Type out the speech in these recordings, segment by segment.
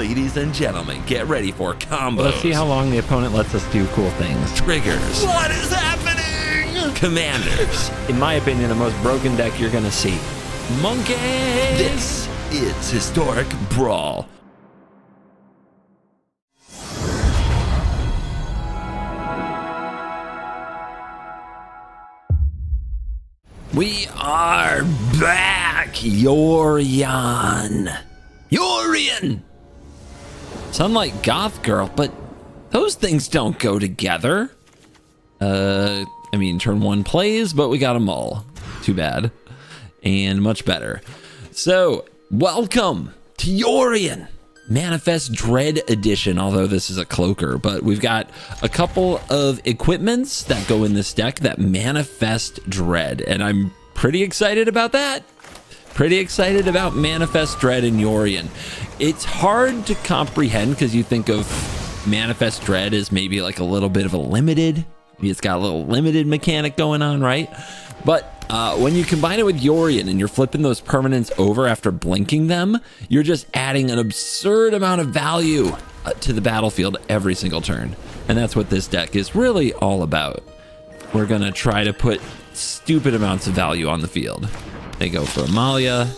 Ladies and gentlemen, get ready for combos. Let's see how long the opponent lets us do cool things. Triggers. What is happening? Commanders. In my opinion, the most broken deck you're gonna see. Monkeys! This is Historic Brawl. We are back, Yorion. Yorion! Sound like Goth Girl, but those things don't go together. I mean, turn one plays, but we got them all. Too bad. And much better. So, welcome to Yorion. Manifest Dread Edition, although this is a cloaker, but we've got a couple of equipments that go in this deck that manifest Dread, and I'm pretty excited about that. Pretty excited about Manifest Dread in Yorion. It's hard to comprehend because you think of Manifest Dread as maybe like a little bit of a limited. It's got a little limited mechanic going on, right? But when you combine it with Yorion and you're flipping those permanents over after blinking them, you're just adding an absurd amount of value to the battlefield every single turn. And that's what this deck is really all about. We're going to try to put stupid amounts of value on the field. They go for Amalia.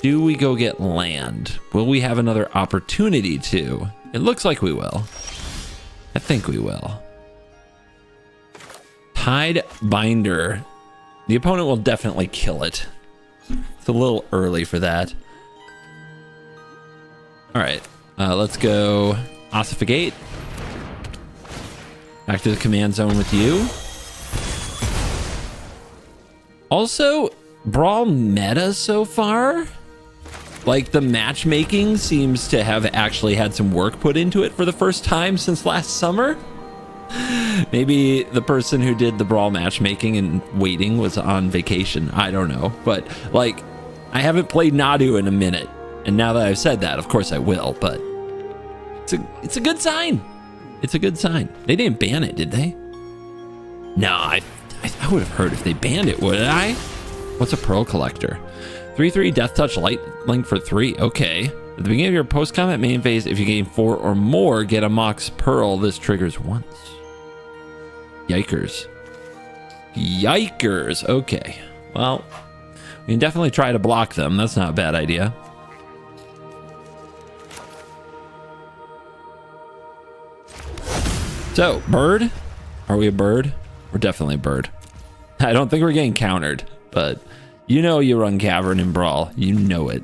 Do we go get land? Will we have another opportunity to? It looks like we will. I think we will. Tide Binder. The opponent will definitely kill it. It's a little early for that. All right, let's go Ossificate. Back to the command zone with you. Also, Brawl meta so far. Like, the matchmaking seems to have actually had some work put into it for the first time since last summer. Maybe the person who did the Brawl matchmaking and waiting was on vacation. I don't know. But, like, I haven't played Nadu in a minute. And now that I've said that, of course I will. But it's a good sign. It's a good sign. They didn't ban it, did they? No, I would have heard if they banned it, wouldn't I? What's a Pearl Collector? 3/3 Death Touch Light Link for 3. Okay. At the beginning of your post-combat main phase, if you gain 4 or more, get a Mox Pearl. This triggers once. Yikers. Yikers. Okay. Well, we can definitely try to block them. That's not a bad idea. So, bird? Are we a bird? We're definitely a bird. I don't think we're getting countered, but you know you run Cavern in Brawl. You know it.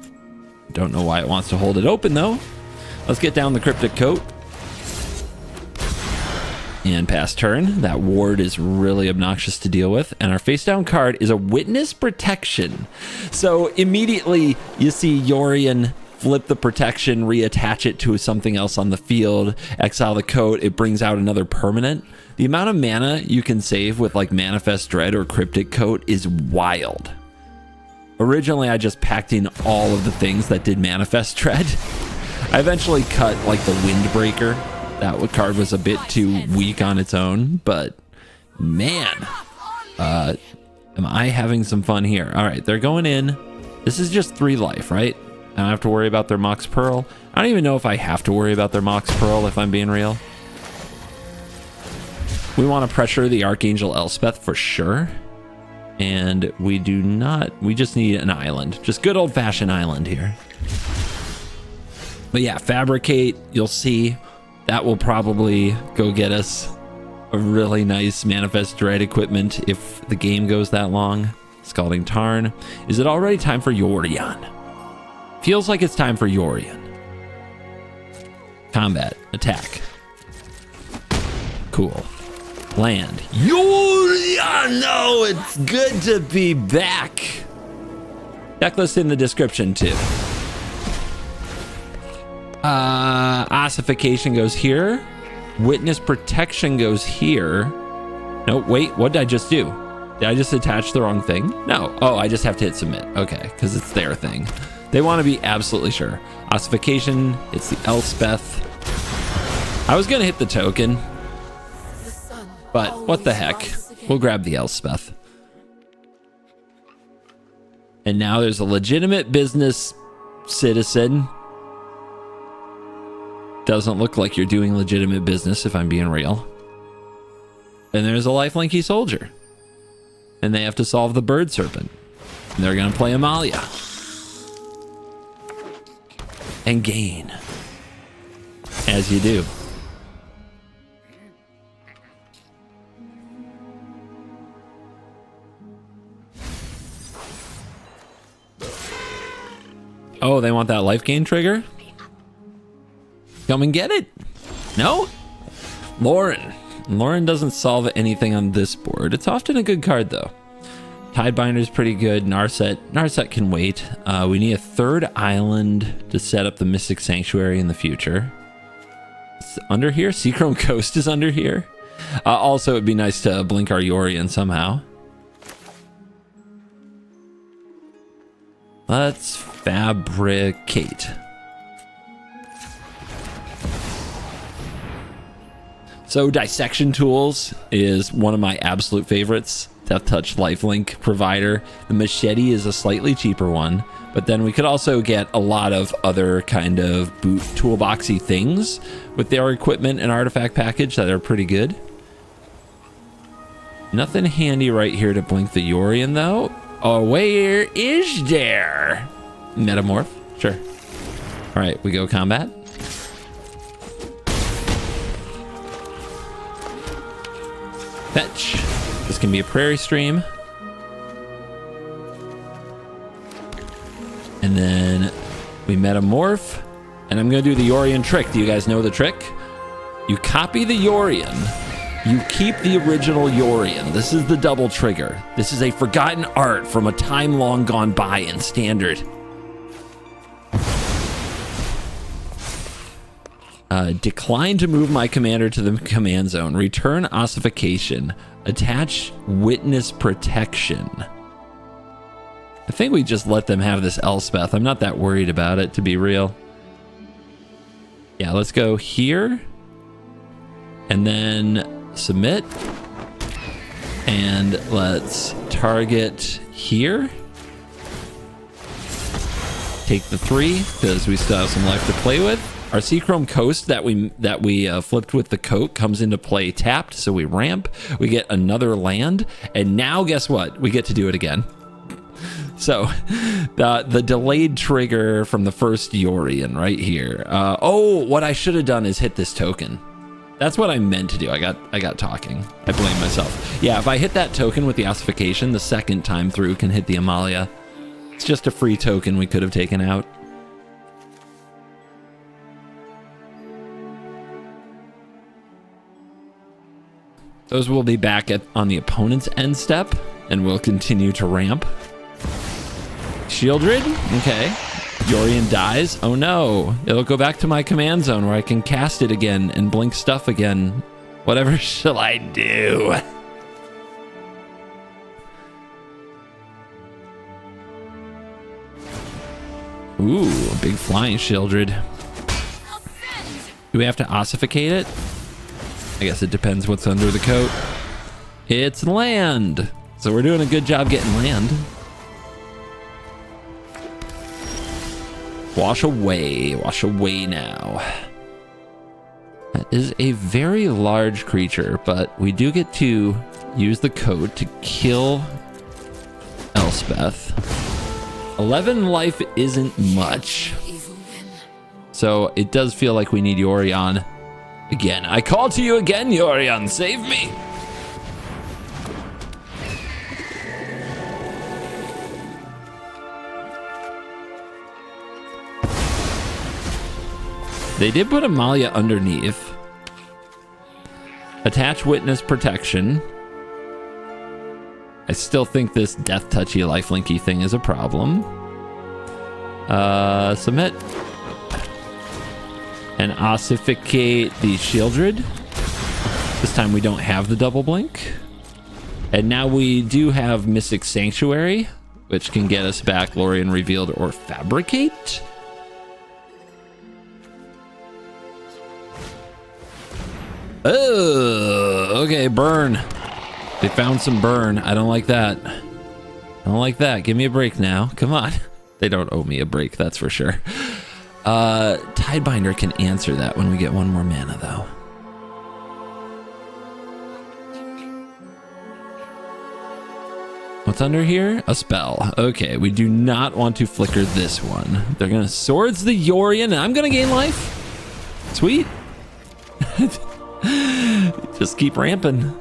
Don't know why it wants to hold it open, though. Let's get down the Cryptic Coat. And pass turn. That ward is really obnoxious to deal with. And our face down card is a Witness Protection. So immediately you see Yorion flip the protection, reattach it to something else on the field, exile the coat, it brings out another permanent. The amount of mana you can save with like Manifest Dread or Cryptic Coat is wild. Originally, I just packed in all of the things that did Manifest Dread. I eventually cut like the Windbreaker. That card was a bit too weak on its own, but man, am I having some fun here. All right, they're going in. This is just 3 life, right? I don't have to worry about their Mox Pearl. I don't even know if I have to worry about their Mox Pearl, if I'm being real. We want to pressure the Archangel Elspeth for sure. And we do not, we just need an island. Just good old-fashioned island here. But yeah, Fabricate, you'll see. That will probably go get us a really nice Manifest Dread equipment if the game goes that long. Scalding Tarn. Is it already time for Yorion? Feels like it's time for Yorion. Combat. Attack. Cool. Land. Yorion! No, it's good to be back. Decklist in the description too. Ossification goes here. Witness Protection goes here. No, wait, what did I just do? Did I just attach the wrong thing? No. Oh, I just have to hit submit. Okay, because it's their thing. They want to be absolutely sure. Ossification, it's the Elspeth. I was going to hit the token, but what the heck. We'll grab the Elspeth. And now there's a legitimate business citizen doesn't look like you're doing legitimate business, if I'm being real. And there's a lifelinky soldier. And they have to solve the bird serpent. And they're going to play Amalia. And gain. As you do. Oh, they want that life gain trigger? Come and get it. No? Lauren. Lauren doesn't solve anything on this board. It's often a good card, though. Tidebinder's pretty good. Narset can wait. We need a third island to set up the Mystic Sanctuary in the future. It's under here? Seachrome Coast is under here. Also, it'd be nice to blink our Yorion somehow. Let's fabricate. So Dissection Tools is one of my absolute favorites. Death Touch lifelink provider. The machete is a slightly cheaper one, but then we could also get a lot of other kind of boot toolboxy things with their equipment and artifact package that are pretty good. Nothing handy right here to blink the Yorion though. Oh, where is there? Metamorph? Sure. All right, we go combat. Fetch. This can be a prairie stream. And then we metamorph. And I'm going to do the Yorion trick. Do you guys know the trick? You copy the Yorion. You keep the original Yorion. This is the double trigger. This is a forgotten art from a time long gone by in Standard. Decline to move my commander to the command zone. Return ossification. Attach witness protection. I think we just let them have this Elspeth. I'm not that worried about it, to be real. Yeah, let's go here. And then submit. And let's target here. Take the 3, because we still have some life to play with. Our Seachrome Coast that we flipped with the coat comes into play tapped, so we ramp. We get another land, and now guess what? We get to do it again. So the delayed trigger from the first Yorion right here. Oh, what I should have done is hit this token. That's what I meant to do. I got talking. I blame myself. Yeah, if I hit that token with the ossification, the second time through can hit the Amalia. It's just a free token we could have taken out. Those will be back on the opponent's end step, and we'll continue to ramp. Shieldred? Okay. Yorion dies. Oh no. It'll go back to my command zone where I can cast it again and blink stuff again. Whatever shall I do? Ooh, a big flying Shieldred. Do we have to ossificate it? I guess it depends what's under the coat. It's land. So we're doing a good job getting land. Wash away now. That is a very large creature, but we do get to use the coat to kill Elspeth. 11 life isn't much. So it does feel like we need Yorion. Again, I call to you again, Yorion, save me! They did put Amalia underneath. Attach witness protection. I still think this death touchy lifelinky thing is a problem. Submit. And ossificate the Shieldred. This time we don't have the double blink. And now we do have Mystic Sanctuary, which can get us back Lorien Revealed or Fabricate. Oh, okay, burn. They found some burn. I don't like that. I don't like that. Give me a break now. Come on. They don't owe me a break, that's for sure. Tidebinder can answer that when we get one more mana, though. What's under here? A spell. Okay, we do not want to flicker this one. They're gonna swords the Yorion, and I'm gonna gain life. Sweet. Just keep ramping.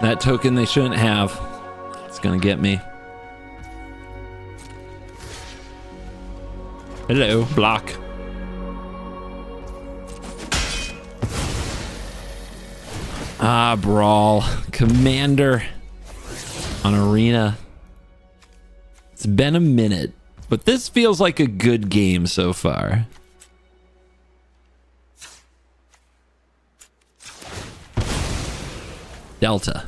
That token they shouldn't have. It's gonna get me. Hello, block. Ah, Brawl. Commander on Arena. It's been a minute, but this feels like a good game so far. Delta.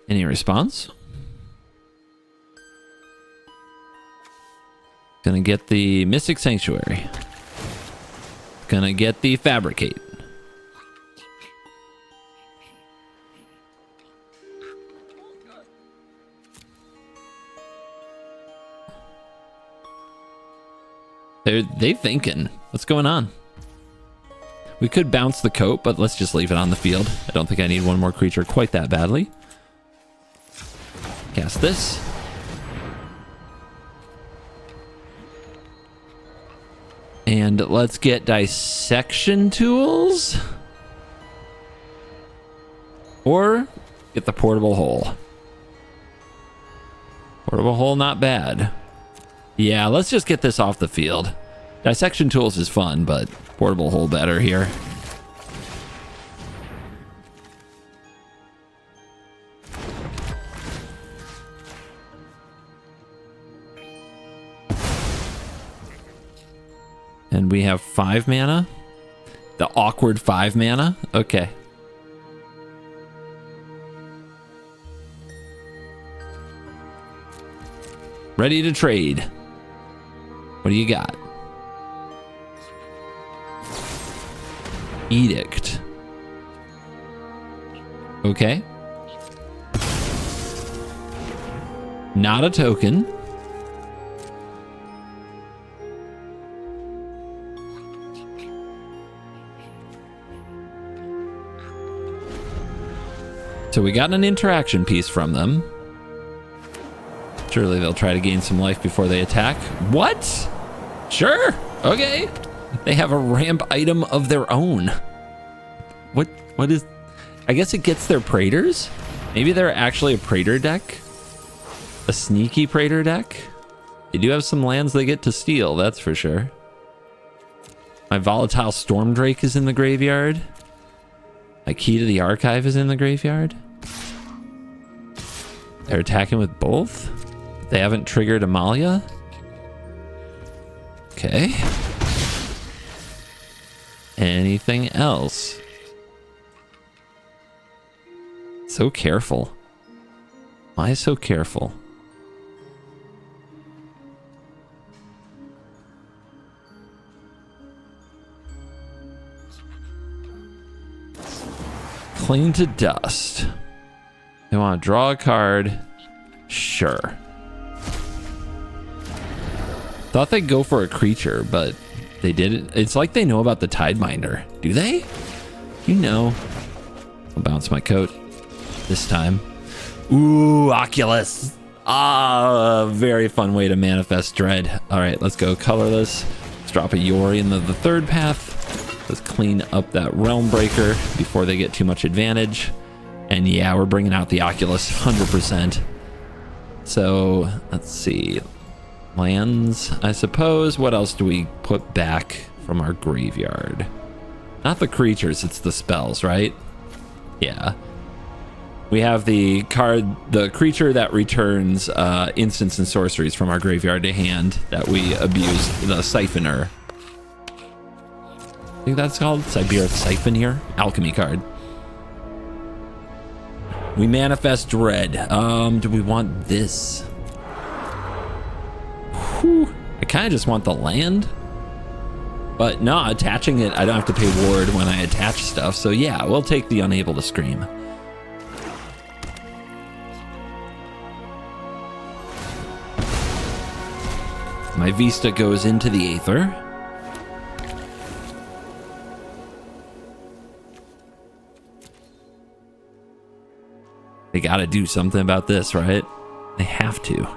Any response? Gonna get the Mystic Sanctuary. Gonna get the Fabricate. They thinking. What's going on? We could bounce the coat, but let's just leave it on the field. I don't think I need one more creature quite that badly. Cast this. And let's get dissection tools. Or get the portable hole. Portable hole, not bad. Yeah, let's just get this off the field. Dissection tools is fun, but portable hole better here. And we have 5 mana. The awkward 5 mana. Okay. Ready to trade. What do you got? Edict. Okay. Not a token. So we got an interaction piece from them. Surely they'll try to gain some life before they attack. What? Sure. Okay. They have a ramp item of their own. What is... I guess it gets their Praetors? Maybe they're actually a Praetor deck? A sneaky Praetor deck? They do have some lands they get to steal, that's for sure. My Volatile Stormdrake is in the graveyard. My Key to the Archive is in the graveyard. They're attacking with both? They haven't triggered Amalia? Okay. Anything else? So careful. Why so careful? Clean to dust. They want to draw a card. Sure. Thought they'd go for a creature, but they didn't. It's like they know about the Tidebinder. Do they? You know. I'll bounce my coat this time. Ooh, Oculus. Ah, very fun way to manifest dread. All right, let's go colorless. Let's drop a Yorion of the 3rd path. Let's clean up that Realm Breaker before they get too much advantage. And yeah, we're bringing out the Oculus 100%. So let's see. Lands, I suppose. What else do we put back from our graveyard? Not the creatures, it's the spells, right? Yeah. We have the card, the creature that returns instants and sorceries from our graveyard to hand that we abuse, the Siphoner. I think that's called Siberic Siphoner. Alchemy card. We manifest dread. Do we want this? Whew. I kind of just want the land. But no, attaching it, I don't have to pay ward when I attach stuff. So yeah, we'll take the unable to scream. My Vista goes into the Aether. They gotta do something about this, right? They have to.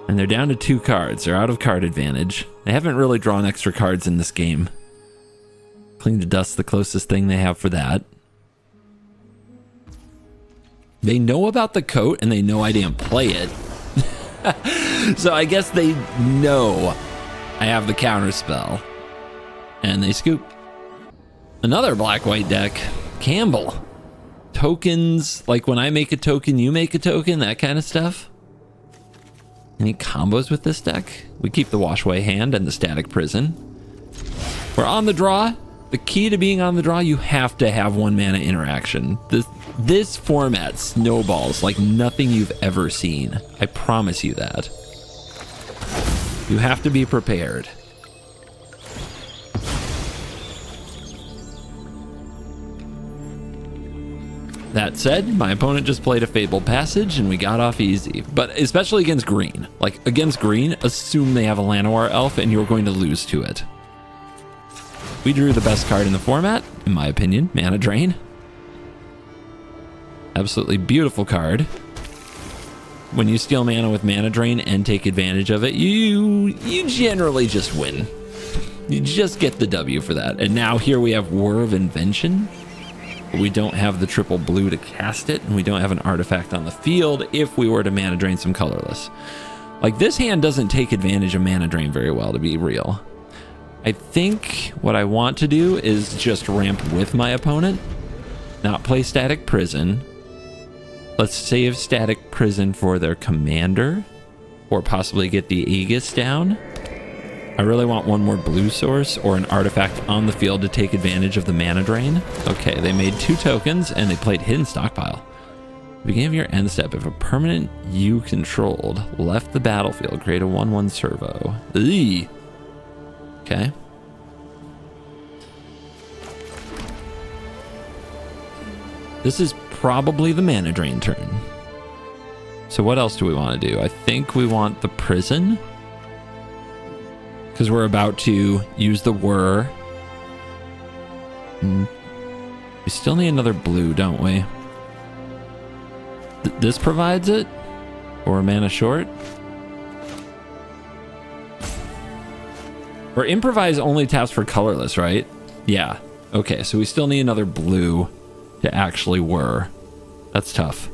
And they're down to 2 cards. They're out of card advantage. They haven't really drawn extra cards in this game. Cling to Dust, the closest thing they have for that. They know about the coat and they know I didn't play it. So I guess they know I have the counter spell. And they scoop. Another black-white deck. Campbell. Tokens, like when I make a token, you make a token, that kind of stuff. Any combos with this deck? We keep the Wash Away Hand and the Static Prison. We're on the draw. The key to being on the draw, you have to have 1 mana interaction. This format snowballs like nothing you've ever seen. I promise you that. You have to be prepared. That said, my opponent just played a Fabled Passage and we got off easy. But especially against green. Like, against green, assume they have a Llanowar Elf and you're going to lose to it. We drew the best card in the format, in my opinion, Mana Drain. Absolutely beautiful card. When you steal mana with Mana Drain and take advantage of it, you generally just win. You just get the W for that. And now here we have War of Invention. We don't have the triple blue to cast it, and we don't have an artifact on the field if we were to Mana Drain some colorless. Like, this hand doesn't take advantage of Mana Drain very well, to be real. I think what I want to do is just ramp with my opponent, not play Static Prison. Let's save Static Prison for their commander, or possibly get the Aegis down. I really want 1 more blue source or an artifact on the field to take advantage of the Mana Drain. Okay, they made 2 tokens and they played Hidden Stockpile. Beginning of your end step, if a permanent you controlled left the battlefield, create a 1/1 servo. Eee. Okay. This is probably the Mana Drain turn. So what else do we want to do? I think we want the Prison. Because we're about to use the Whir. We still need another blue, don't we? This provides it? Or a mana short? Or Improvise only taps for colorless, right? Yeah. Okay, so we still need another blue to actually Whir. That's tough.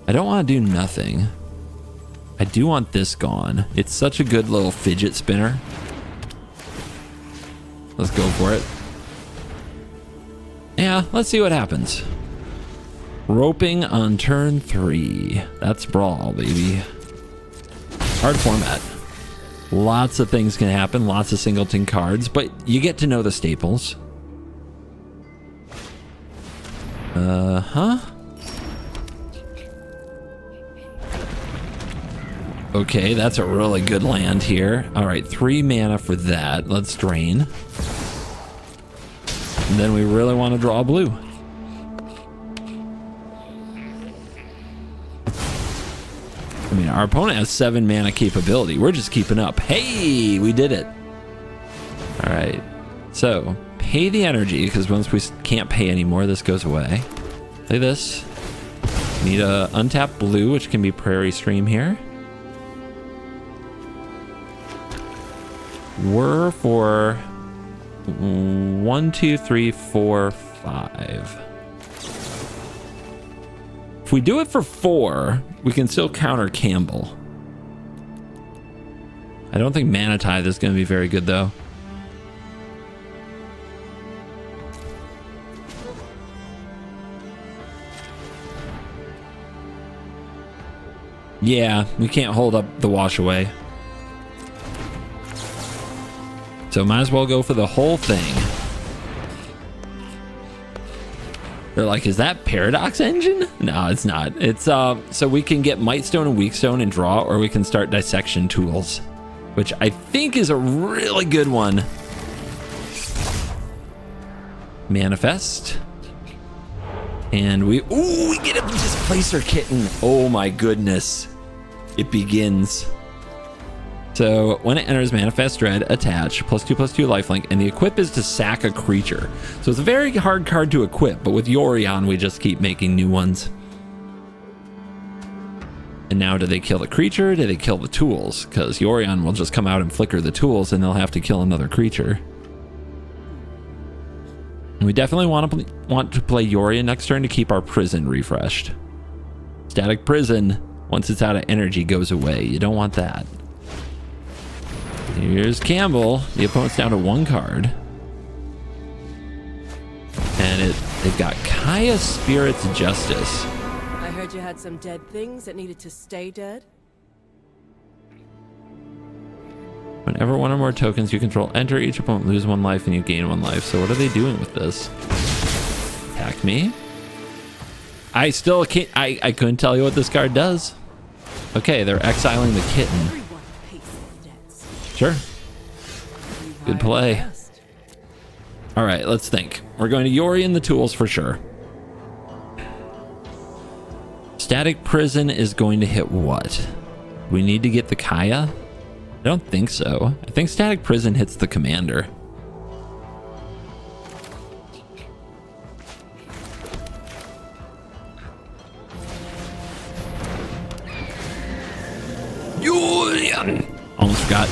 I don't want to do nothing. I do want this gone. It's such a good little fidget spinner. Let's go for it. Yeah, let's see what happens. Roping on turn 3. That's Brawl, baby. Hard format. Lots of things can happen, lots of singleton cards, but you get to know the staples. Okay, that's a really good land here. All right, 3 mana for that. Let's drain. And then we really want to draw blue. I mean, our opponent has 7 mana capability. We're just keeping up. Hey, we did it. All right, so pay the energy, because once we can't pay anymore, this goes away. Play this. Need a untapped blue, which can be Prairie Stream here. We're for 1, 2, 3, 4, 5. If we do it for 4, we can still counter Campbell. I don't think Mana Tithe is going to be very good, though. Yeah, we can't hold up the Wash Away. So might as well go for the whole thing. They're like, is that Paradox Engine? No, it's not. It's so we can get Might Stone and Weak Stone and draw, or we can start Dissection Tools, which I think is a really good one. Manifest. And we get a Displacer Kitten. Oh my goodness. It begins. So when it enters Manifest Dread, attach, +2/+2 lifelink, and the equip is to sack a creature. So it's a very hard card to equip, but with Yorion, we just keep making new ones. And now do they kill the creature, or do they kill the tools? Because Yorion will just come out and flicker the tools, and they'll have to kill another creature. And we definitely want to play Yorion next turn to keep our prison refreshed. Static Prison, once it's out of energy, goes away. You don't want that. Here's Campbell. The opponent's down to 1 card. And they've got Kaya Spirit's Justice. I heard you had some dead things that needed to stay dead. Whenever one or more tokens you control enter, each opponent lose 1 life and you gain 1 life. So what are they doing with this? Attack me? I still can't, I couldn't tell you what this card does. Okay, they're exiling the kitten. Sure. Good play. All right, let's think. We're going to Yorion the tools for sure. Static Prison is going to hit what? We need to get the Kaya? I don't think so. I think Static Prison hits the commander. Yorion! Almost forgot.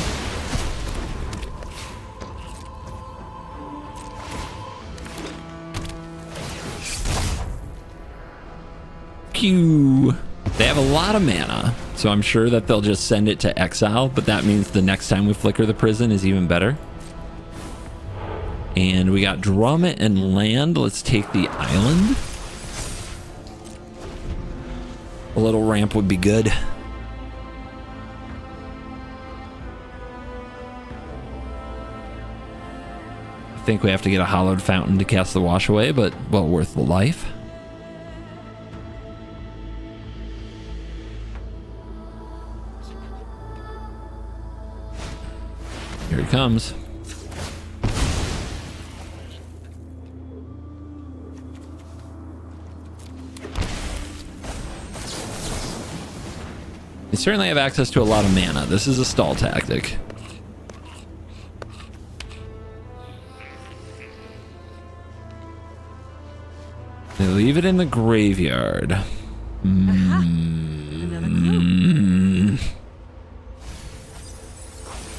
They have a lot of mana, so I'm sure that they'll just send it to exile, but that means the next time we flicker the prison is even better. And we got Drum and Land. Let's take the island. A little ramp would be good. I think we have to get a Hollowed Fountain to cast the Wash Away, but well worth the life. Here it comes. You certainly have access to a lot of mana. This is a stall tactic. They leave it in the graveyard.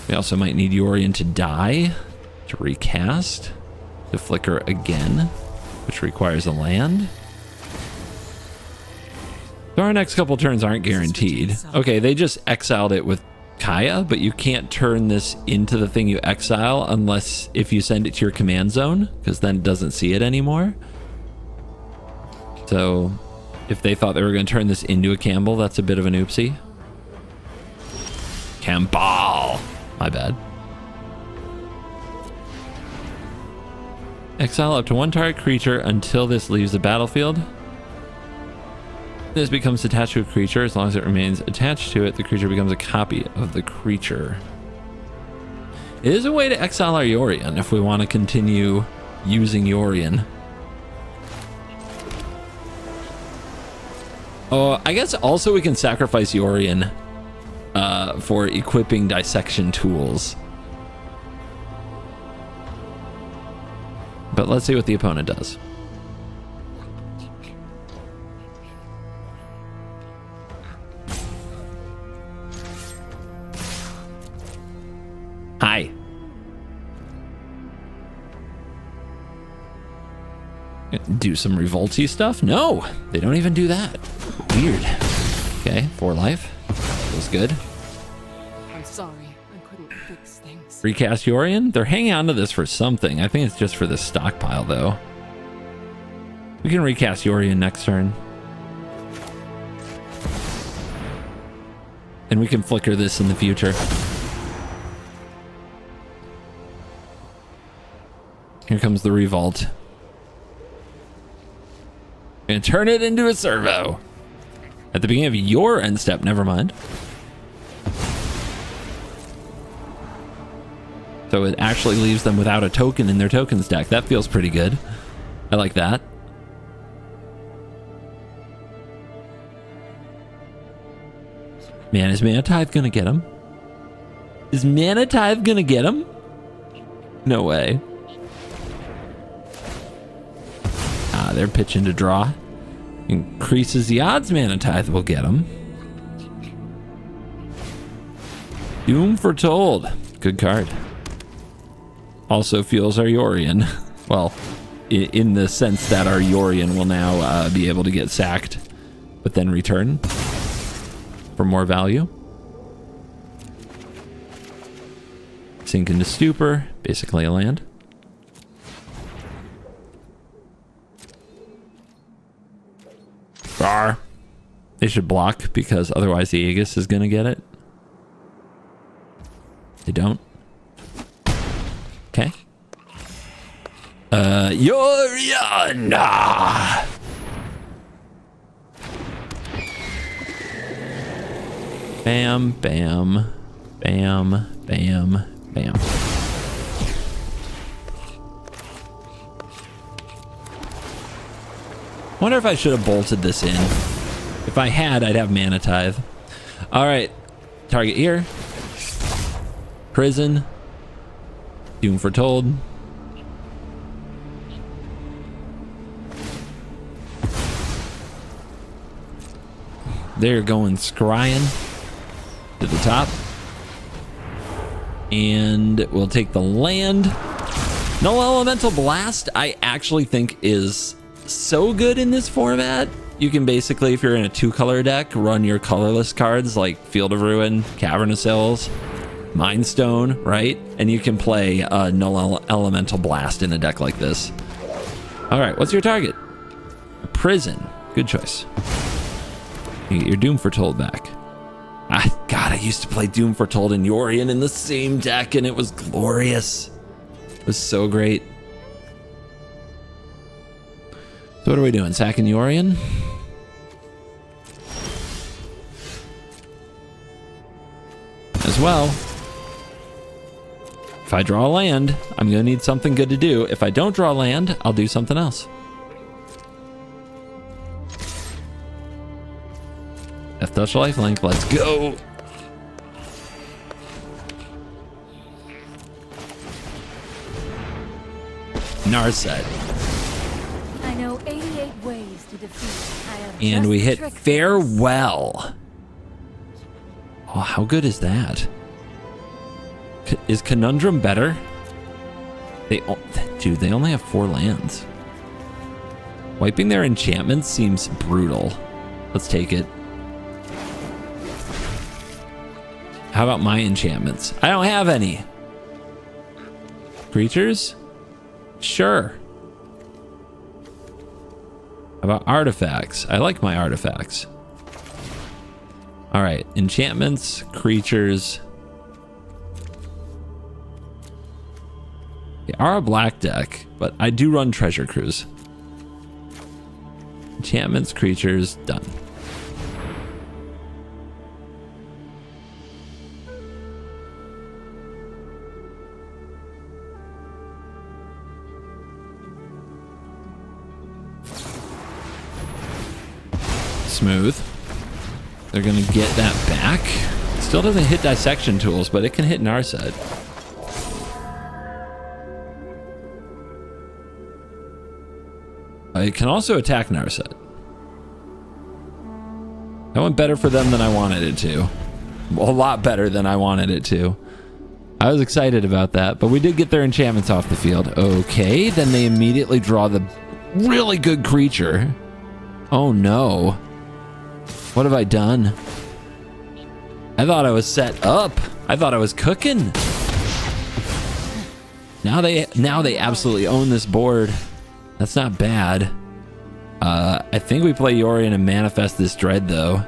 We also might need Yorion to die to recast, to flicker again, which requires a land. So our next couple turns aren't guaranteed. Okay, they just exiled it with Kaya, but you can't turn this into the thing you exile unless if you send it to your command zone, because then it doesn't see it anymore. So if they thought they were going to turn this into a Campbell, that's a bit of an oopsie. Campbell! My bad. Exile up to 1 target creature until this leaves the battlefield. This becomes attached to a creature. As long as it remains attached to it, the creature becomes a copy of the creature. It is a way to exile our Yorion if we want to continue using Yorion. Oh, I guess also we can sacrifice Yorion for equipping dissection tools. But let's see what the opponent does. Hi. Do some revolty stuff? No, they don't even do that. Weird. Okay, 4 life. Feels good. I'm sorry, I couldn't fix things. Recast Yorion? They're hanging on to this for something. I think it's just for the stockpile, though. We can recast Yorion next turn. And we can flicker this in the future. Here comes the revolt. And turn it into a servo. At the beginning of your end step, never mind. So it actually leaves them without a token in their token stack. That feels pretty good. I like that. Man, is Mana Tithe gonna get him? Is Mana Tithe gonna get him? No way. Ah, they're pitching to draw. Increases the odds Mana Tithe will get him. Doom Foretold. Good card. Also fuels our Yorion. Well, in the sense that our Yorion will now be able to get sacked, but then return for more value. Sink into Stupor, basically a land. Rawr. They should block because otherwise the Aegis is gonna get it. They don't. Okay. Yorion! Bam, bam, bam, bam, bam. Wonder if I should have bolted this in. If I had, I'd have Mana Tithe. All right, target here. Prison. Doom Foretold. They're going scrying to the top. And we'll take the land. Null Elemental Blast, I actually think is so good in this format. You can basically, if you're in a 2-color deck, run your colorless cards like Field of Ruin, Cavern of Souls, Mind Stone, right? And you can play Null Elemental Blast in a deck like this. All right, what's your target? A Prison. Good choice. You get your Doom Foretold back. God, I used to play Doom Foretold and Yorion in the same deck, and it was glorious. It was so great. So what are we doing? Sacking Yorion? As well. If I draw a land, I'm going to need something good to do. If I don't draw land, I'll do something else. Death Touch Lifelink, let's go. Narset. I know 88 ways to defeat. I have And just we the hit trick. Farewell. Oh, how good is that? Is Conundrum better? Dude, they only have 4 lands. Wiping their enchantments seems brutal. Let's take it. How about my enchantments? I don't have any. Creatures? Sure. How about artifacts? I like my artifacts. All right, enchantments, creatures. They are a black deck, but I do run Treasure Cruise. Enchantments, creatures, done. Smooth. They're gonna get that back. Still doesn't hit dissection tools, but it can hit Narset. It can also attack Narset. That went better for them than I wanted it to. A lot better than I wanted it to. I was excited about that, but we did get their enchantments off the field. Okay, then they immediately draw the really good creature. Oh no. What have I done? I thought I was set up. I thought I was cooking. Now they absolutely own this board. That's not bad. I think we play Yorion and manifest this dread though.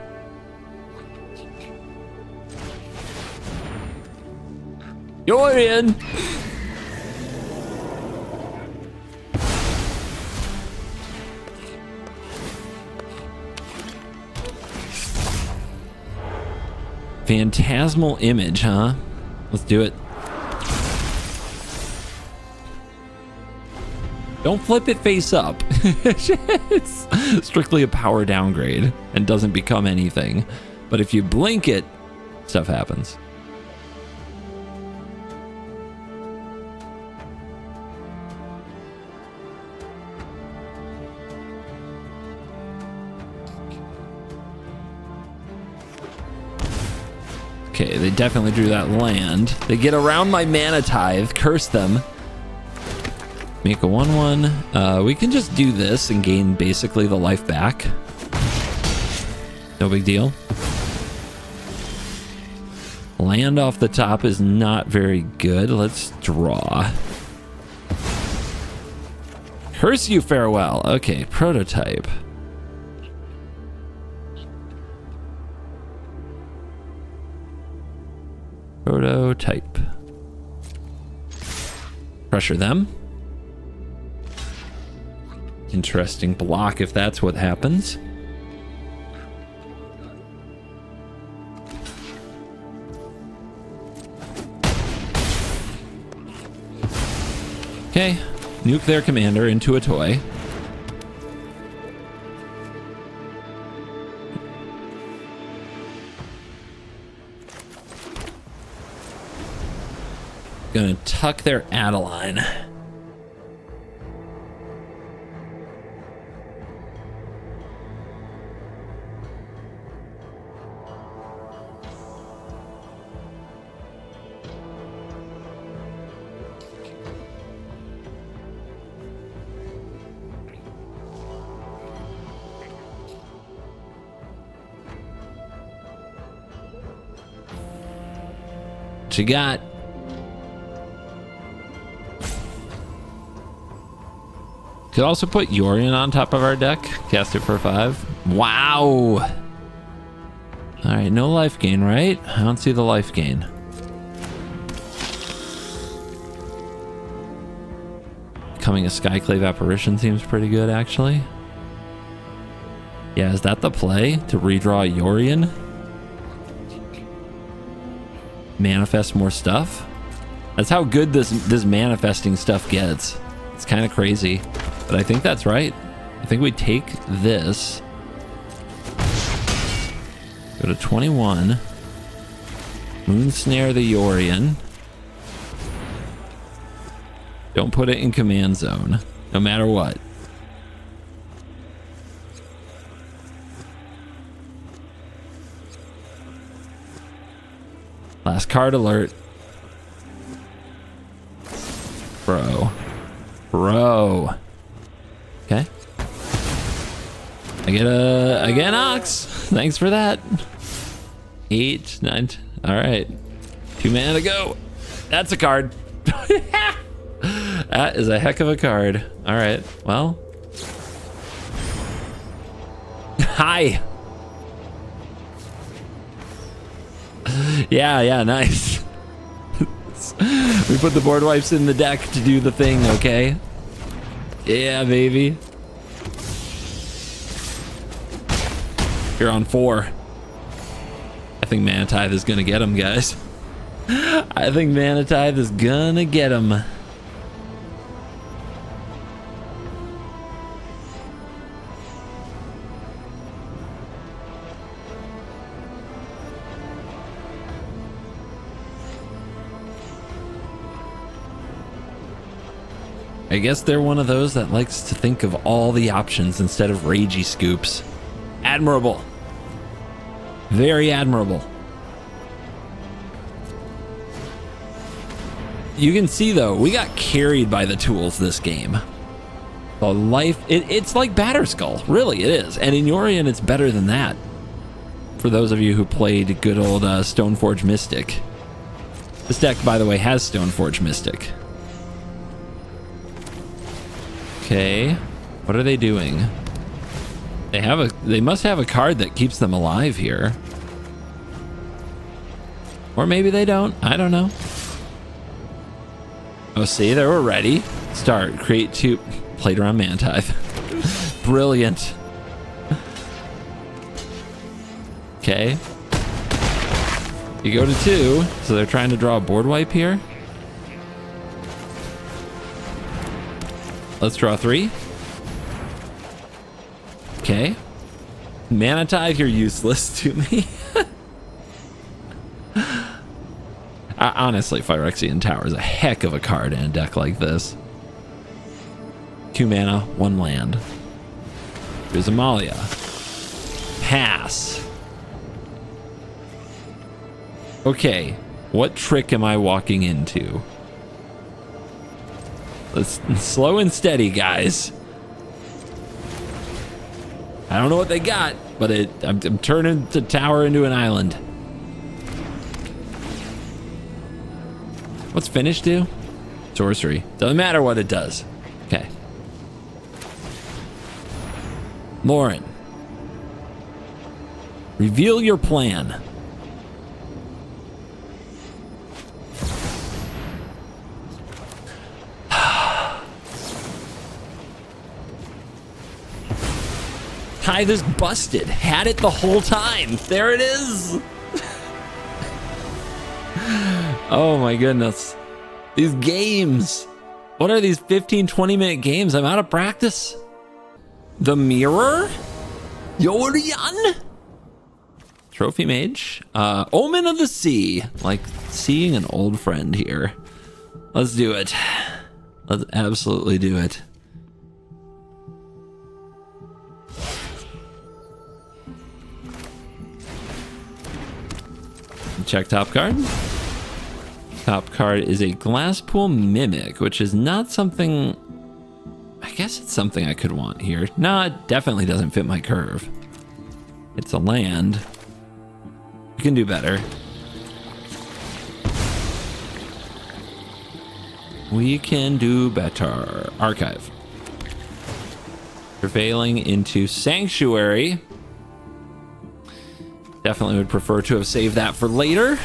Yorion! Phantasmal image, huh? Let's do it. Don't flip it face up. It's strictly a power downgrade and doesn't become anything. But if you blink it, stuff happens. Okay, they definitely drew that land. They get around my mana tithe, curse them. Make a 1/1. We can just do this and gain basically the life back. No big deal. Land off the top is not very good. Let's draw. Curse you, farewell. Okay, prototype. Prototype. Pressure them. Interesting block if that's what happens. Okay, nuke their commander into a toy. Gonna tuck their Adeline. What you got? Could also put Yorion on top of our deck. Cast it for 5. Wow. Alright, no life gain, right? I don't see the life gain. Becoming a Skyclave Apparition seems pretty good, actually. Yeah, is that the play? To redraw Yorion? Manifest more stuff? That's how good this manifesting stuff gets. It's kind of crazy, but I think that's right. I think we take this, go to 21, moon snare the Yorion. Don't put it in command zone, no matter what. Last card alert. Bro. Okay. I get an Ox. Thanks for that. 8, 9. All right. 2 mana to go. That's a card. That is a heck of a card. All right. Well. Hi. Yeah, nice. We put the board wipes in the deck to do the thing, okay? Yeah, baby. You're on 4. I think Mana Tithe is gonna get him, guys. I think Mana Tithe is gonna get him. I guess they're one of those that likes to think of all the options instead of ragey scoops. Admirable. Very admirable. You can see though, we got carried by the tools this game. The life, it's like Batterskull, really it is. And in Yorion it's better than that. For those of you who played good old Stoneforge Mystic. This deck, by the way, has Stoneforge Mystic. Okay, what are they doing? They must have a card that keeps them alive here. Or maybe they don't, I don't know. Oh, see, they were ready. Start, create 2, played around Mana Tithe. Brilliant. Okay. You go to 2, so they're trying to draw a board wipe here. Let's draw 3. Okay. Mana Tithe, you're useless to me. Honestly, Phyrexian Tower is a heck of a card in a deck like this. 2 mana, 1 land. Here's Amalia. Pass. Okay, what trick am I walking into? Let's slow and steady, guys. I don't know what they got, but I'm turning the tower into an island. What's finish do? Sorcery. Doesn't matter what it does. Okay. Lauren. Reveal your plan. Tithe is busted. Had it the whole time. There it is. Oh my goodness. These games. What are these 15, 20-minute games? I'm out of practice. The Mirror? Yorion? Trophy Mage? Omen of the Sea. Like seeing an old friend here. Let's do it. Let's absolutely do it. Check top card. Top card is a Glasspool Mimic, which is not something... I guess it's something I could want here. No, it definitely doesn't fit my curve. It's a land. You can do better. We can do better. Archive. Prevailing into Sanctuary. Definitely would prefer to have saved that for later.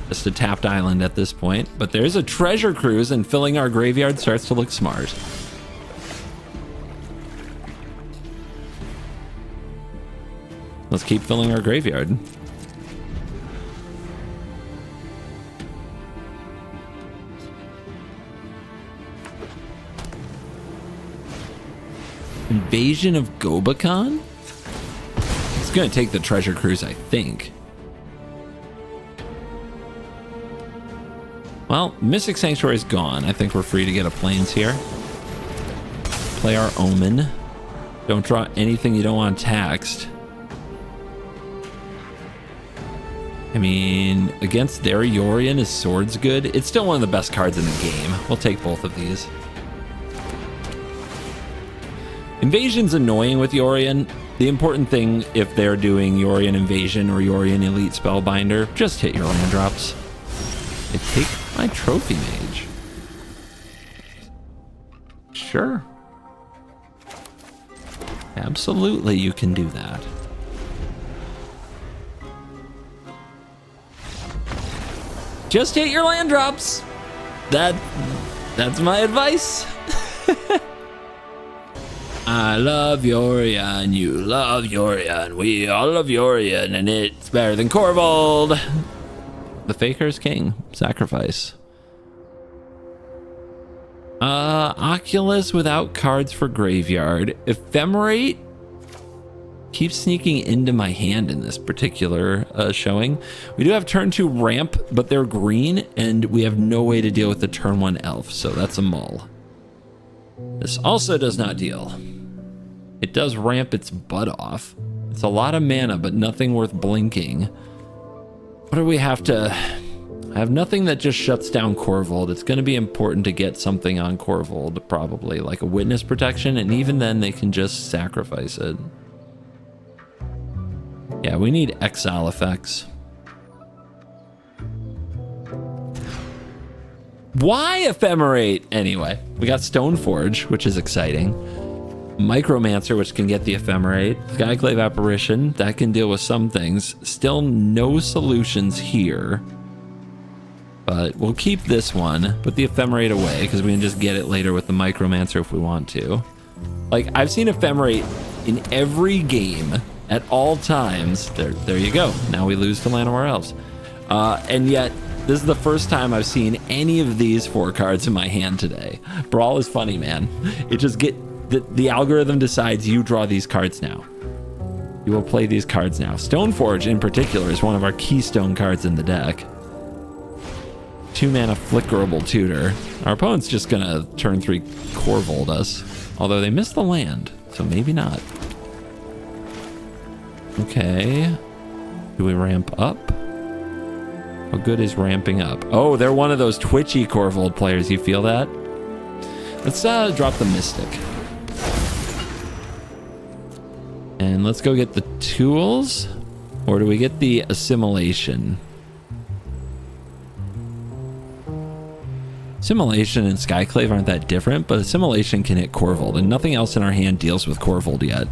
Just a tapped island at this point. But there's a treasure cruise, and filling our graveyard starts to look smart. Let's keep filling our graveyard. Invasion of Gobakhan? It's gonna take the treasure cruise, I think. Well, Mystic Sanctuary is gone. I think we're free to get a plains here. Play our Omen. Don't draw anything you don't want taxed. I mean, against their Yorion, is Swords good? It's still one of the best cards in the game. We'll take both of these. Invasion's annoying with Yorion. The important thing, if they're doing Yorion Invasion or Yorion Elite Spellbinder, just hit your land drops. I take my Trophy Mage. Sure. Absolutely, you can do that. Just hit your land drops. That's my advice. I love Yorion, you love Yorion, we all love Yorion, and it's better than Corvold. The Faker's King, sacrifice. Oculus without cards for graveyard. Ephemerate keeps sneaking into my hand in this particular showing. We do have turn 2 ramp, but they're green, and we have no way to deal with the turn 1 elf, so that's a mull. This also does not deal. It does ramp its butt off. It's a lot of mana, but nothing worth blinking. What do we have to... I have nothing that just shuts down Corvold. It's going to be important to get something on Corvold, probably, like a witness protection, and even then they can just sacrifice it. Yeah, we need exile effects. Why Ephemerate? Anyway, we got Stoneforge, which is exciting. Micromancer, which can get the Ephemerate. Skyclave Apparition, that can deal with some things. Still no solutions here. But we'll keep this one, put the Ephemerate away, because we can just get it later with the Micromancer if we want to. Like, I've seen Ephemerate in every game at all times. There you go. Now we lose to Llanowar Elves. And yet, this is the first time I've seen any of these 4 cards in my hand today. Brawl is funny, man. It just the algorithm decides you draw these cards now. You will play these cards now. Stoneforge, in particular, is one of our keystone cards in the deck. 2-mana flickerable tutor. Our opponent's just gonna turn 3 Corvold us. Although they missed the land, so maybe not. Okay. Do we ramp up? How good is ramping up? Oh, they're one of those twitchy Corvold players. You feel that? Let's drop the Mystic. And let's go get the tools. Or do we get the Assimilation? Assimilation and Skyclave aren't that different, but Assimilation can hit Corvold, and nothing else in our hand deals with Corvold yet.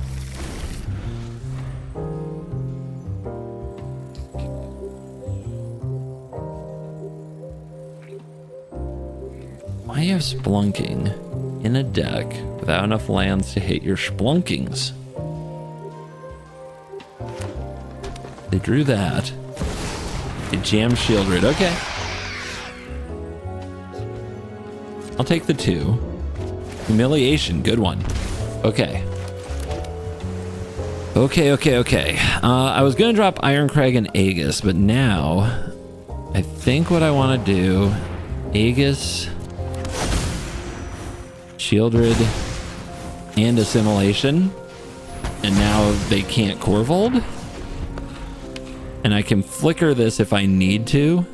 Why you have Splunking in a deck without enough lands to hit your Splunkings? They drew that. They jammed Shieldred. Okay. I'll take the 2. Humiliation, good one. Okay. Okay. I was gonna drop Ironcrag and Aegis, but now I think what I want to do, Aegis, Shieldred, and Assimilation, and now they can't Corvold, and I can flicker this if I need to,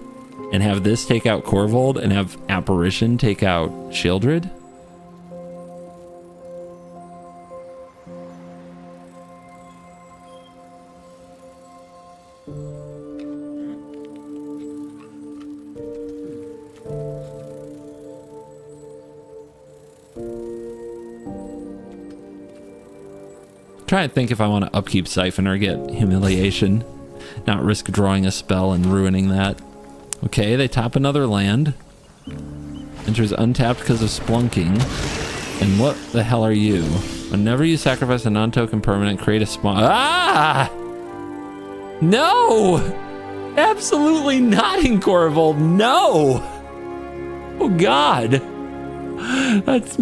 and have this take out Corvold, and have Apparition take out Shieldred. Try to think if I want to upkeep Siphon or get Humiliation, not risk drawing a spell and ruining that. Okay, they top another land. Enters untapped because of Splunking. And what the hell are you? Whenever you sacrifice a non-token permanent, create a spawn. Ah! No! Absolutely not in Corvold. No! Oh God. That's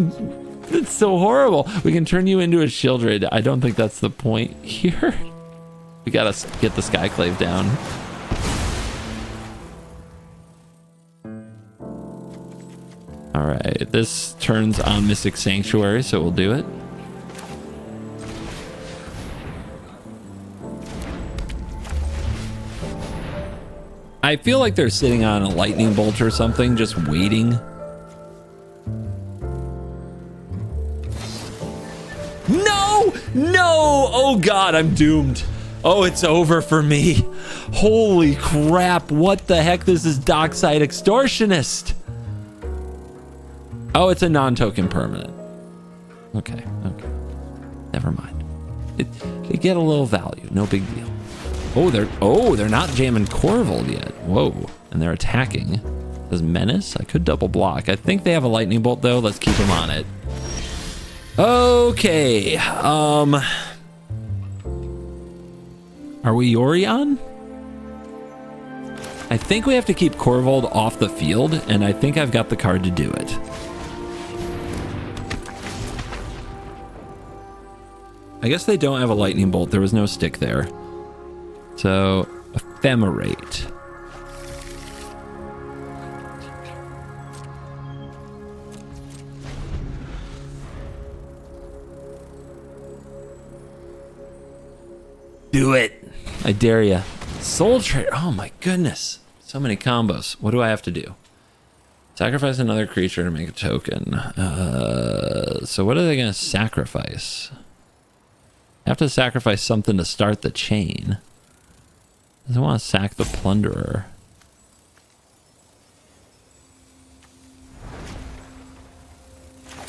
so horrible. We can turn you into a Shieldred. I don't think that's the point here. We gotta get the Skyclave down. All right, this turns on Mystic Sanctuary, so we'll do it. I feel like they're sitting on a lightning bolt or something, just waiting. No! No! Oh God, I'm doomed. Oh, it's over for me. Holy crap, what the heck? This is Dockside Extortionist. Oh, it's a non-token permanent. Okay. Never mind. They get a little value, no big deal. Oh, they're not jamming Corvold yet. Whoa, and they're attacking. Does Menace? I could double block. I think they have a lightning bolt though. Let's keep them on it. Okay. Are we Yorion? I think we have to keep Corvold off the field, and I think I've got the card to do it. I guess they don't have a lightning bolt. There was no stick there. So, Ephemerate. Do it. I dare ya. Soul Trader. Oh my goodness. So many combos. What do I have to do? Sacrifice another creature to make a token. So what are they going to sacrifice? Have to sacrifice something to start the chain. Doesn't want to sack the Plunderer.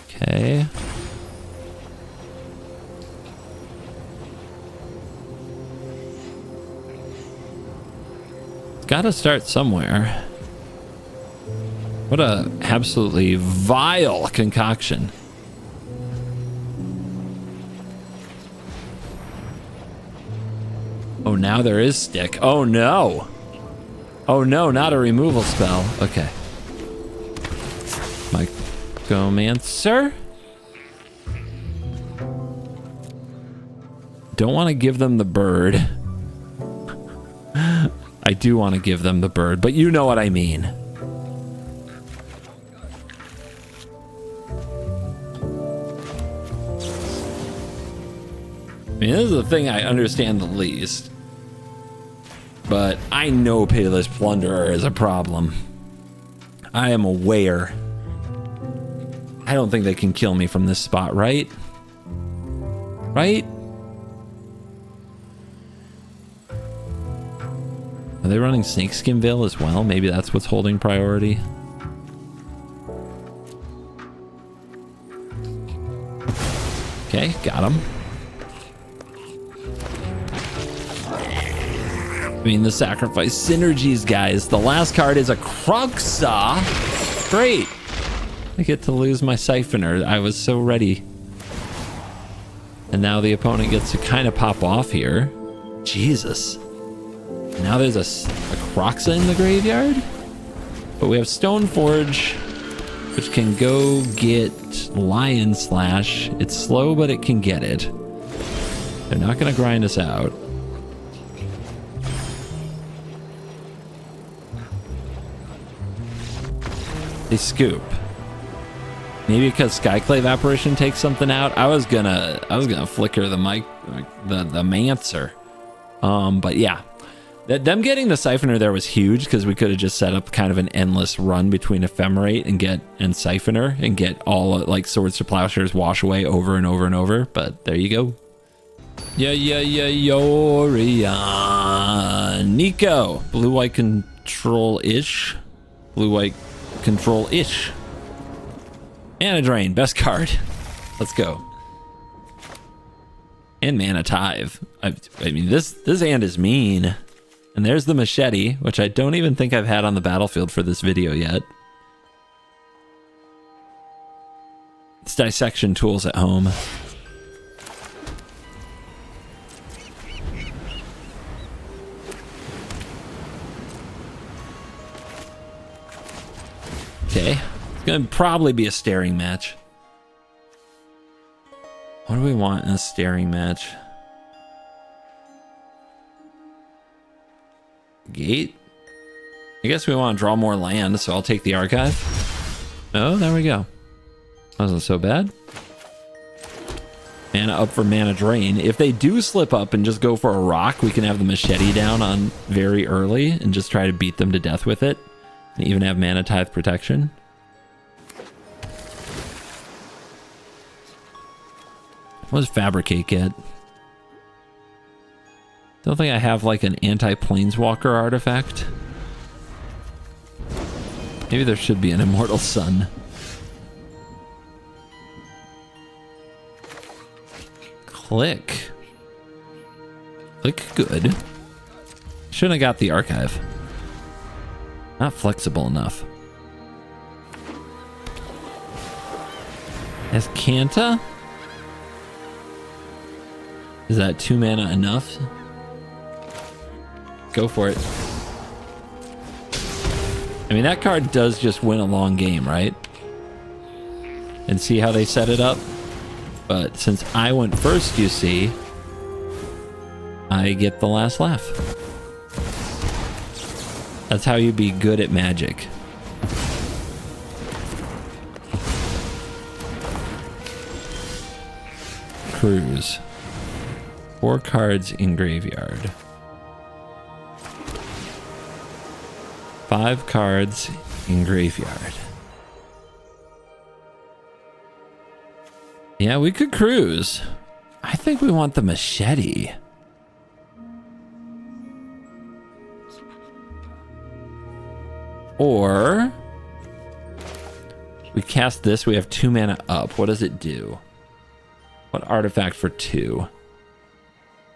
Okay. It's got to start somewhere. What a absolutely vile concoction. Oh, now there is stick. Oh no. Oh no, not a removal spell. Okay. Mycomancer? Don't want to give them the bird. I do want to give them the bird, but you know what I mean. I mean, this is the thing I understand the least. But I know Pitiless Plunderer is a problem. I am aware. I don't think they can kill me from this spot, right? Right? Are they running Snakeskin Veil as well? Maybe that's what's holding priority. Okay, got him. I mean, the sacrifice synergies, guys. The last card is a Kruxa. Great. I get to lose my Siphoner. I was so ready. And now the opponent gets to kind of pop off here. Jesus. Now there's a Kruxa in the graveyard. But we have Stoneforge, which can go get Lion Slash. It's slow, but it can get it. They're not going to grind us out. They scoop. Maybe because Skyclave Apparition takes something out. I was gonna flicker the Mancer. But yeah. Them getting the Siphoner there was huge because we could have just set up kind of an endless run between Ephemerate and Siphoner and get all like Swords to Plowshares wash away over and over and over. But there you go. Yeah, Yorion. Nico. Blue-white control-ish. Blue-white control-ish. Mana Drain, best card. Let's go. And Mana Tithe. I mean, this hand is mean. And there's the machete, which I don't even think I've had on the battlefield for this video yet. It's dissection tools at home. Okay, it's gonna probably be a staring match. What do we want in a staring match? Gate? I guess we want to draw more land, so I'll take the archive. Oh, there we go. Wasn't so bad. Mana up for Mana Drain. If they do slip up and just go for a rock, we can have the machete down on very early and just try to beat them to death with it. And even have Mana Tithe protection. What does Fabricate get? Don't think I have like an anti-planeswalker artifact. Maybe there should be an Immortal Sun. Click. Click good. Shouldn't have got the archive. Not flexible enough. Escanta? Is that 2 mana enough? Go for it. I mean, that card does just win a long game, right? And see how they set it up? But since I went first, you see, I get the last laugh. That's how you be good at Magic. Cruise. 4 cards in graveyard. 5 cards in graveyard. Yeah, we could cruise. I think we want the machete. Or we cast this, we have 2 mana up. What does it do? What artifact for 2?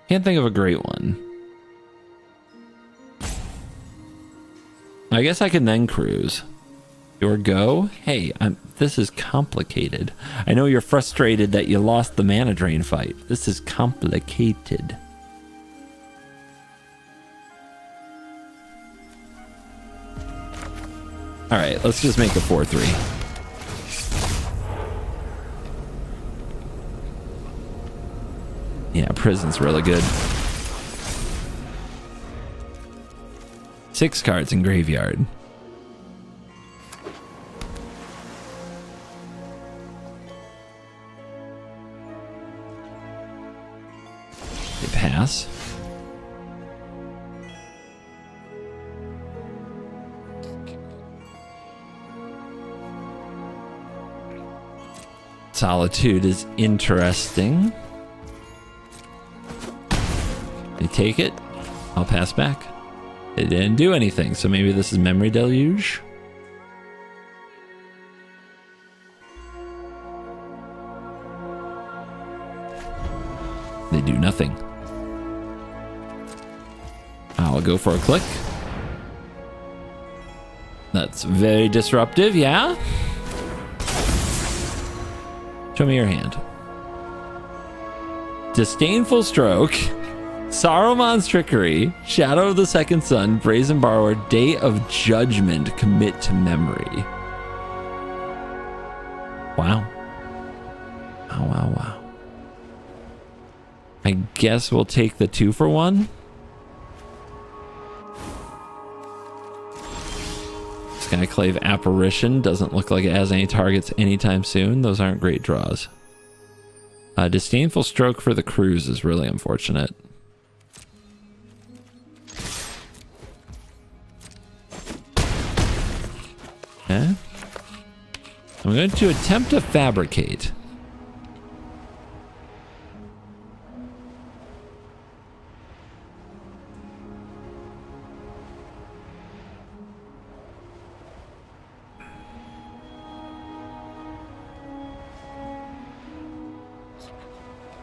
Can't think of a great one. I guess I can then cruise. Your go? Hey, this is complicated. I know you're frustrated that you lost the Mana Drain fight. This is complicated. All right, let's just make a 4-3. Yeah, prison's really good. 6 cards in graveyard. They pass. Solitude is interesting. They take it. I'll pass back. It didn't do anything, so maybe this is Memory Deluge. They do nothing. I'll go for a click. That's very disruptive, yeah? Show me your hand. Disdainful Stroke, Saruman's Trickery, Shadow of the Second Sun, Brazen Borrower, Day of Judgment, Commit to Memory. Wow. Wow, wow, wow. I guess we'll take the 2-for-1. Skyclave Apparition doesn't look like it has any targets anytime soon. Those aren't great draws. Disdainful Stroke for the cruise is really unfortunate. Okay. I'm going to attempt to fabricate.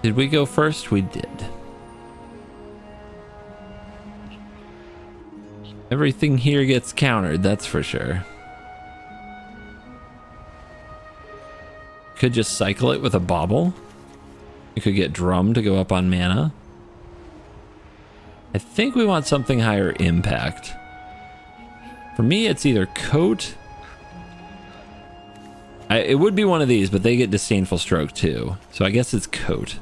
Did we go first? We did. Everything here gets countered, that's for sure. Could just cycle it with a bauble. You could get Drum to go up on mana. I think we want something higher impact. For me, it's either Coat. It would be one of these, but they get Disdainful Stroke too. So I guess it's Coat.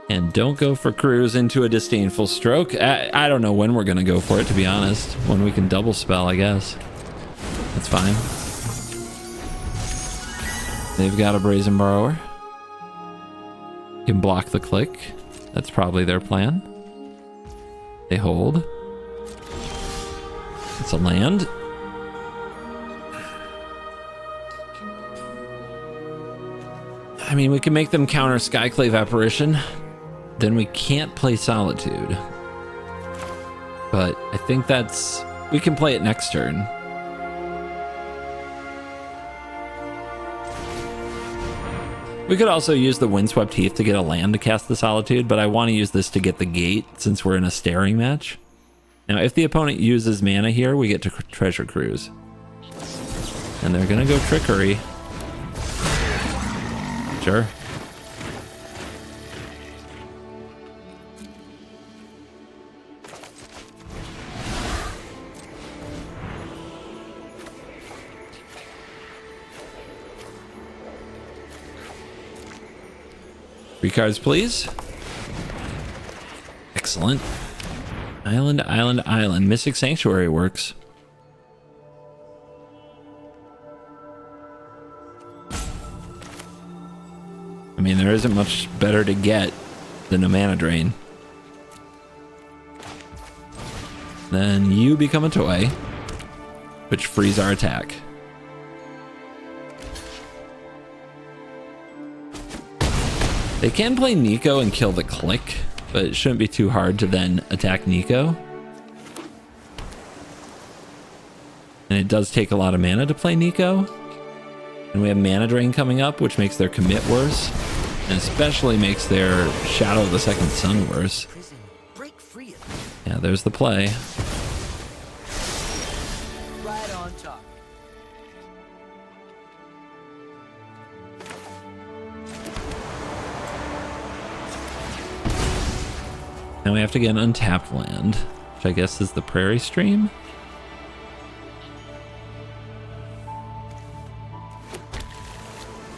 And don't go for Cruise into a Disdainful Stroke. I don't know when we're going to go for it, to be honest. When we can double spell, I guess. That's fine. They've got a Brazen Borrower. Can block the click. That's probably their plan. They hold. It's a land. I mean, we can make them counter Skyclave Apparition. Then we can't play Solitude. But I think that's... we can play it next turn. We could also use the Windswept Heath to get a land to cast the Solitude, but I want to use this to get the gate since we're in a staring match. Now, if the opponent uses mana here, we get to Treasure Cruise. And they're going to go Trickery. Sure. Three cards, please. Excellent. Island, island, island. Mystic Sanctuary works. I mean, there isn't much better to get than a mana drain. Then you become a toy, which frees our attack. They can play Nico and kill the click, but it shouldn't be too hard to then attack Nico. And it does take a lot of mana to play Nico. And we have mana drain coming up, which makes their commit worse. And especially makes their Shadow of the Second Sun worse. Yeah, there's the play. Right on top. Now we have to get an untapped land, which I guess is the prairie stream.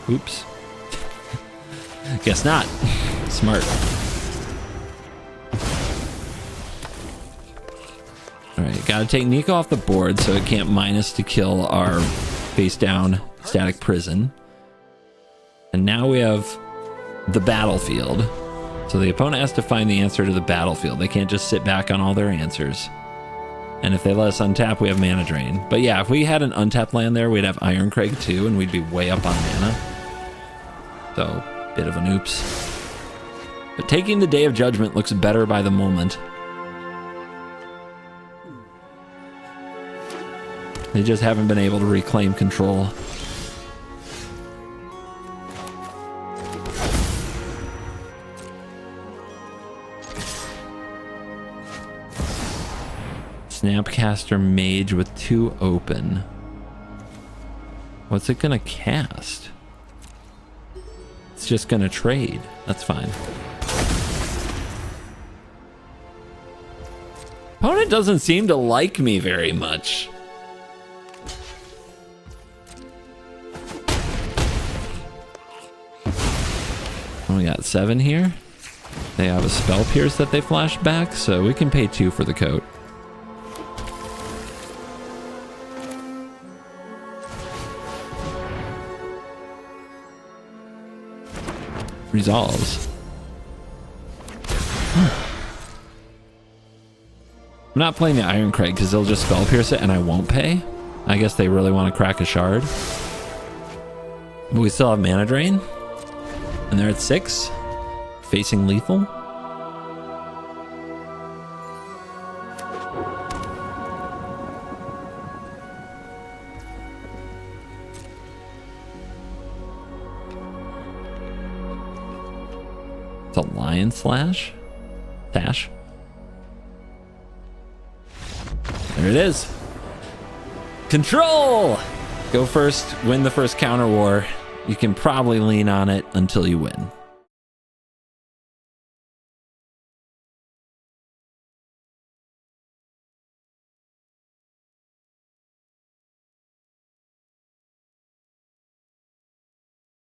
Oops. Guess not. Smart. Alright, gotta take Nico off the board so it can't mine us to kill our face down static prison. And now we have the battlefield. So the opponent has to find the answer to the battlefield. They can't just sit back on all their answers. And if they let us untap, we have mana drain. But yeah, if we had an untapped land there, we'd have Iron Crag too, and we'd be way up on mana. So, bit of an oops. But taking the Day of Judgment looks better by the moment. They just haven't been able to reclaim control. Snapcaster Mage with 2 open. What's it gonna cast? It's just gonna trade. That's fine. Opponent doesn't seem to like me very much. We got 7 here. They have a Spell Pierce that they flash back, so we can pay 2 for the coat. Resolves. I'm not playing the Iron Crag because they'll just Spell Pierce it and I won't pay. I guess they really want to crack a shard. But we still have mana drain. And they're at 6. Facing lethal. It's a Lion Slash. Dash. There it is. Control! Go first, win the first counter war. You can probably lean on it until you win.